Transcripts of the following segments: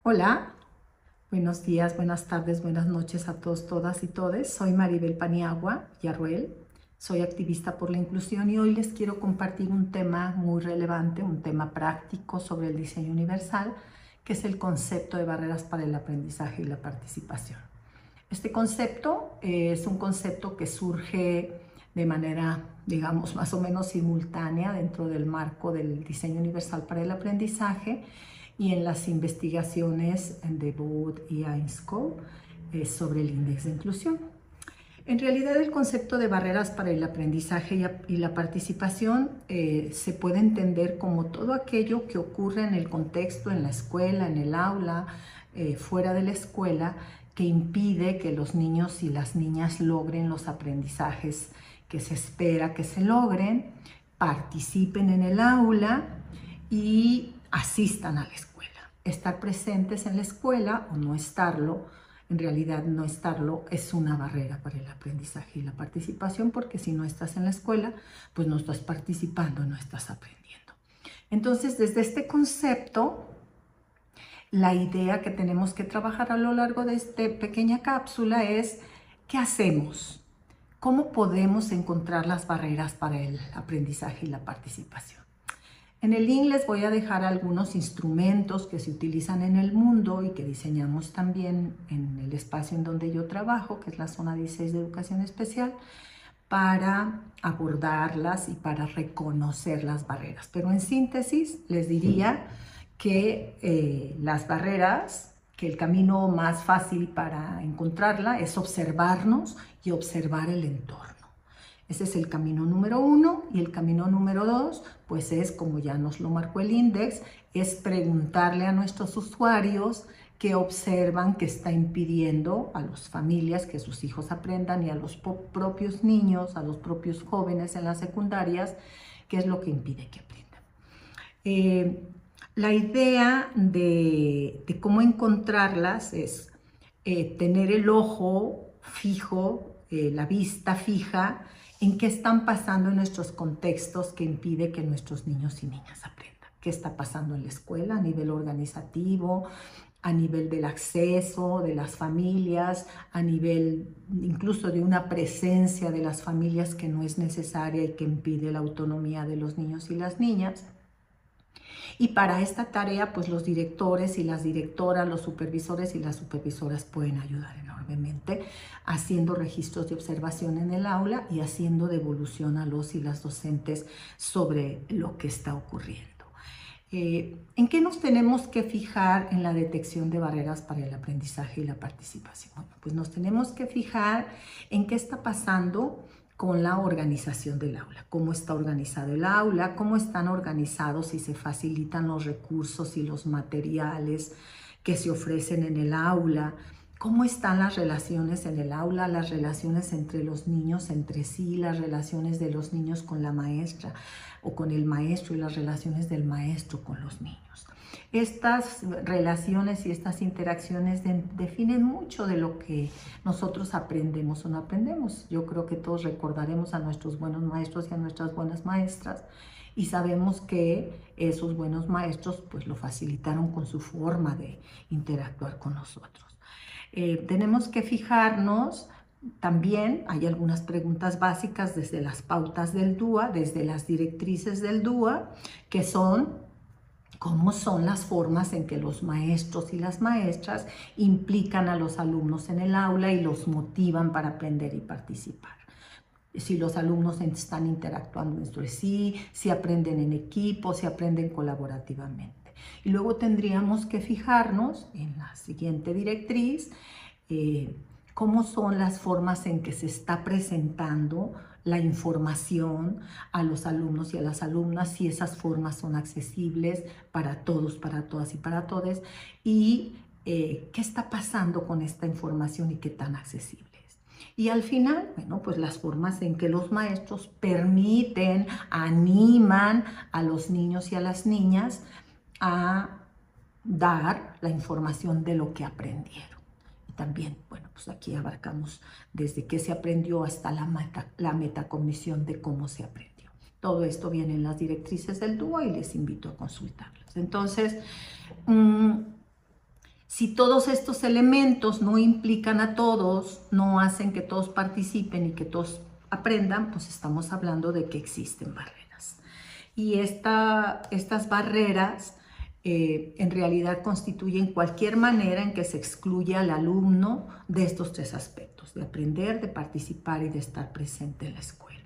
Hola, buenos días, buenas tardes, buenas noches a todos, todas y todes. Soy Maribel Paniagua Yarruel, soy activista por la inclusión y hoy les quiero compartir un tema muy relevante, un tema práctico sobre el diseño universal, que es el concepto de barreras para el aprendizaje y la participación. Este concepto es un concepto que surge de manera, digamos, más o menos simultánea dentro del marco del diseño universal para el aprendizaje y en las investigaciones de Booth y Ainscow sobre el índice de inclusión. En realidad, el concepto de barreras para el aprendizaje y la participación se puede entender como todo aquello que ocurre en el contexto, en la escuela, en el aula, fuera de la escuela, que impide que los niños y las niñas logren los aprendizajes que se espera que se logren, participen en el aula y asistan a la escuela. Estar presentes en la escuela o no estarlo, en realidad no estarlo es una barrera para el aprendizaje y la participación, porque si no estás en la escuela, pues no estás participando, no estás aprendiendo. Entonces, desde este concepto, la idea que tenemos que trabajar a lo largo de esta pequeña cápsula es: ¿qué hacemos? ¿Cómo podemos encontrar las barreras para el aprendizaje y la participación? En el link les voy a dejar algunos instrumentos que se utilizan en el mundo y que diseñamos también en el espacio en donde yo trabajo, que es la zona 16 de educación especial, para abordarlas y para reconocer las barreras. Pero en síntesis les diría que las barreras, que el camino más fácil para encontrarla es observarnos y observar el entorno. Ese es el camino número 1, y el camino número 2, pues es, como ya nos lo marcó el índice, es preguntarle a nuestros usuarios qué observan que está impidiendo a las familias que sus hijos aprendan, y a los propios niños, a los propios jóvenes en las secundarias, qué es lo que impide que aprendan. La idea de cómo encontrarlas es tener el ojo fijo, la vista fija en qué están pasando en nuestros contextos que impide que nuestros niños y niñas aprendan. ¿Qué está pasando en la escuela a nivel organizativo, a nivel del acceso de las familias, a nivel incluso de una presencia de las familias que no es necesaria y que impide la autonomía de los niños y las niñas? Y para esta tarea, pues los directores y las directoras, los supervisores y las supervisoras pueden ayudar enormemente, haciendo registros de observación en el aula y haciendo devolución a los y las docentes sobre lo que está ocurriendo. ¿En qué nos tenemos que fijar en la detección de barreras para el aprendizaje y la participación? Bueno, pues nos tenemos que fijar en qué está pasando con la organización del aula, cómo está organizado el aula, cómo están organizados y se facilitan los recursos y los materiales que se ofrecen en el aula, cómo están las relaciones en el aula, las relaciones entre los niños entre sí, las relaciones de los niños con la maestra o con el maestro y las relaciones del maestro con los niños. Estas relaciones y estas interacciones definen mucho de lo que nosotros aprendemos o no aprendemos. Yo creo que todos recordaremos a nuestros buenos maestros y a nuestras buenas maestras, y sabemos que esos buenos maestros pues lo facilitaron con su forma de interactuar con nosotros. Tenemos que fijarnos también, hay algunas preguntas básicas desde las pautas del DUA, desde las directrices del DUA, que son: ¿cómo son las formas en que los maestros y las maestras implican a los alumnos en el aula y los motivan para aprender y participar? Si los alumnos están interactuando entre sí, si aprenden en equipo, si aprenden colaborativamente. Y luego tendríamos que fijarnos en la siguiente directriz, cómo son las formas en que se está presentando la información a los alumnos y a las alumnas, si esas formas son accesibles para todos, para todas y para todes, y qué está pasando con esta información y qué tan accesible es. Y al final, bueno, pues las formas en que los maestros permiten, animan a los niños y a las niñas a dar la información de lo que aprendieron. Y también, bueno, pues aquí abarcamos desde qué se aprendió hasta la metacognición de cómo se aprendió. Todo esto viene en las directrices del DUA y les invito a consultarlas. Entonces, Si todos estos elementos no implican a todos, no hacen que todos participen y que todos aprendan, pues estamos hablando de que existen barreras. Y estas barreras en realidad constituyen cualquier manera en que se excluye al alumno de estos tres aspectos, de aprender, de participar y de estar presente en la escuela.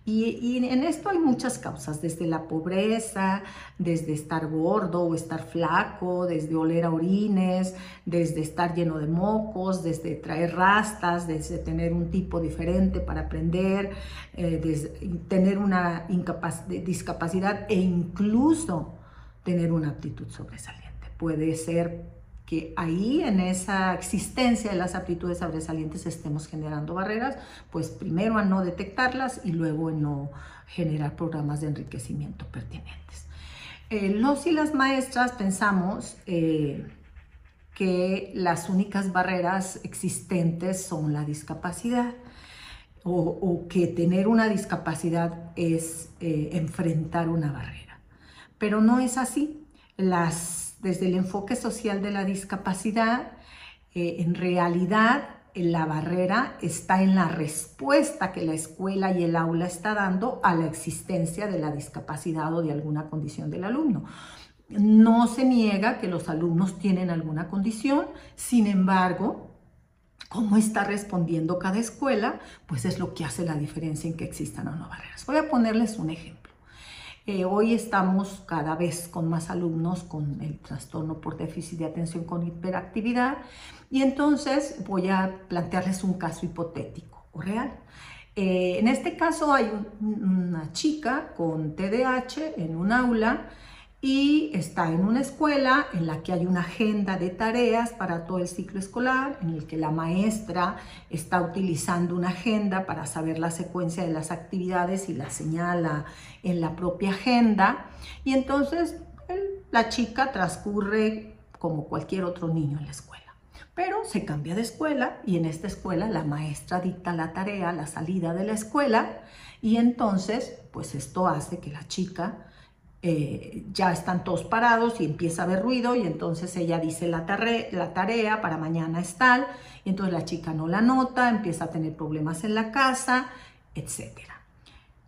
Y en esto hay muchas causas, desde la pobreza, desde estar gordo o estar flaco, desde oler a orines, desde estar lleno de mocos, desde traer rastas, desde tener un tipo diferente para aprender, desde tener una discapacidad e incluso tener una aptitud sobresaliente. Puede ser que ahí en esa existencia de las aptitudes sobresalientes estemos generando barreras, pues primero a no detectarlas y luego en no generar programas de enriquecimiento pertinentes. Los y las maestras pensamos que las únicas barreras existentes son la discapacidad o que tener una discapacidad es enfrentar una barrera, pero no es así. Desde el enfoque social de la discapacidad, en realidad la barrera está en la respuesta que la escuela y el aula está dando a la existencia de la discapacidad o de alguna condición del alumno. No se niega que los alumnos tienen alguna condición, sin embargo, cómo está respondiendo cada escuela, pues es lo que hace la diferencia en que existan o no barreras. Voy a ponerles un ejemplo. Hoy estamos cada vez con más alumnos con el trastorno por déficit de atención con hiperactividad y entonces voy a plantearles un caso hipotético o real. En este caso hay una chica con TDAH en un aula y está en una escuela en la que hay una agenda de tareas para todo el ciclo escolar, en el que la maestra está utilizando una agenda para saber la secuencia de las actividades y la señala en la propia agenda. Y entonces la chica transcurre como cualquier otro niño en la escuela. Pero se cambia de escuela y en esta escuela la maestra dicta la tarea, la salida de la escuela y entonces pues esto hace que la chica ya están todos parados y empieza a haber ruido y entonces ella dice la tarea para mañana es tal y entonces la chica no la nota, empieza a tener problemas en la casa, etc.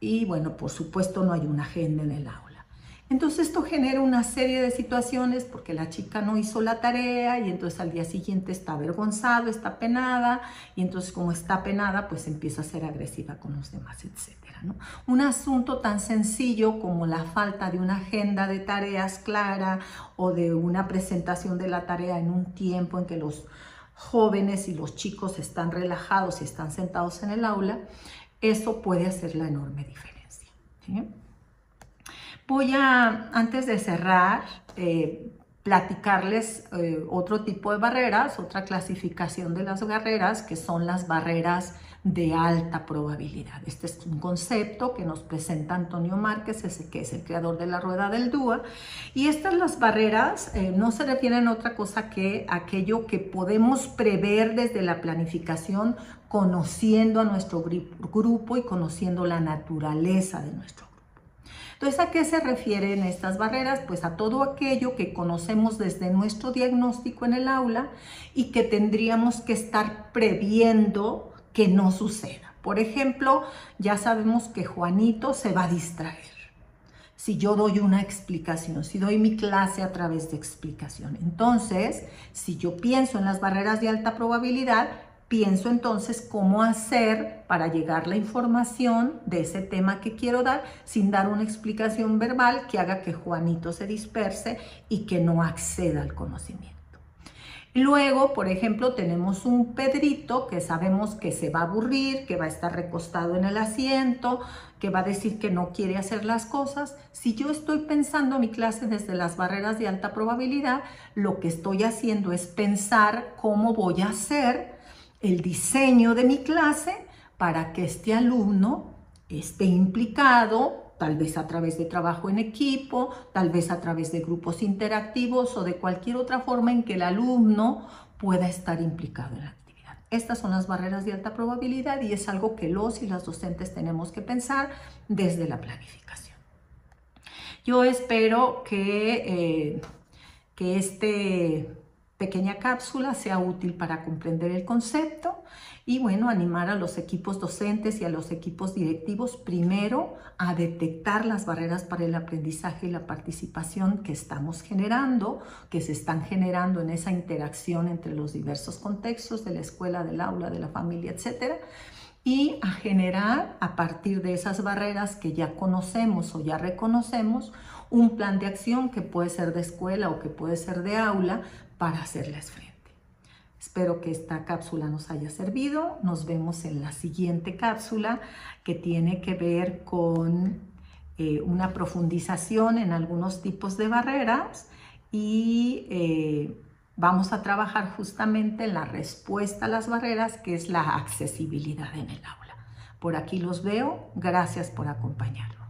Y bueno, por supuesto no hay una agenda en el aula. Entonces esto genera una serie de situaciones porque la chica no hizo la tarea y entonces al día siguiente está avergonzada, está penada y entonces como está penada pues empieza a ser agresiva con los demás, etcétera, ¿no? Un asunto tan sencillo como la falta de una agenda de tareas clara o de una presentación de la tarea en un tiempo en que los jóvenes y los chicos están relajados y están sentados en el aula, eso puede hacer la enorme diferencia, ¿sí? Voy a, antes de cerrar, platicarles otro tipo de barreras, otra clasificación de las barreras, que son las barreras de alta probabilidad. Este es un concepto que nos presenta Antonio Márquez, que es el creador de la rueda del DUA. Y estas las barreras no se refieren a otra cosa que aquello que podemos prever desde la planificación, conociendo a nuestro grupo y conociendo la naturaleza de nuestro grupo. Entonces, ¿a qué se refieren estas barreras? Pues a todo aquello que conocemos desde nuestro diagnóstico en el aula y que tendríamos que estar previendo que no suceda. Por ejemplo, ya sabemos que Juanito se va a distraer. Si yo doy una explicación, si doy mi clase a través de explicación. Entonces, si yo pienso en las barreras de alta probabilidad, pienso entonces cómo hacer para llegar la información de ese tema que quiero dar sin dar una explicación verbal que haga que Juanito se disperse y que no acceda al conocimiento. Luego, por ejemplo, tenemos un Pedrito que sabemos que se va a aburrir, que va a estar recostado en el asiento, que va a decir que no quiere hacer las cosas. Si yo estoy pensando mi clase desde las barreras de alta probabilidad, lo que estoy haciendo es pensar cómo voy a hacer el diseño de mi clase para que este alumno esté implicado, tal vez a través de trabajo en equipo, tal vez a través de grupos interactivos o de cualquier otra forma en que el alumno pueda estar implicado en la actividad. Estas son las barreras de alta probabilidad y es algo que los y las docentes tenemos que pensar desde la planificación. Yo espero que este pequeña cápsula sea útil para comprender el concepto y bueno, animar a los equipos docentes y a los equipos directivos primero a detectar las barreras para el aprendizaje y la participación que estamos generando, que se están generando en esa interacción entre los diversos contextos de la escuela, del aula, de la familia, etcétera, y a generar a partir de esas barreras que ya conocemos o ya reconocemos un plan de acción que puede ser de escuela o que puede ser de aula para hacerles frente. Espero que esta cápsula nos haya servido. Nos vemos en la siguiente cápsula que tiene que ver con una profundización en algunos tipos de barreras y vamos a trabajar justamente en la respuesta a las barreras, que es la accesibilidad en el aula. Por aquí los veo. Gracias por acompañarnos.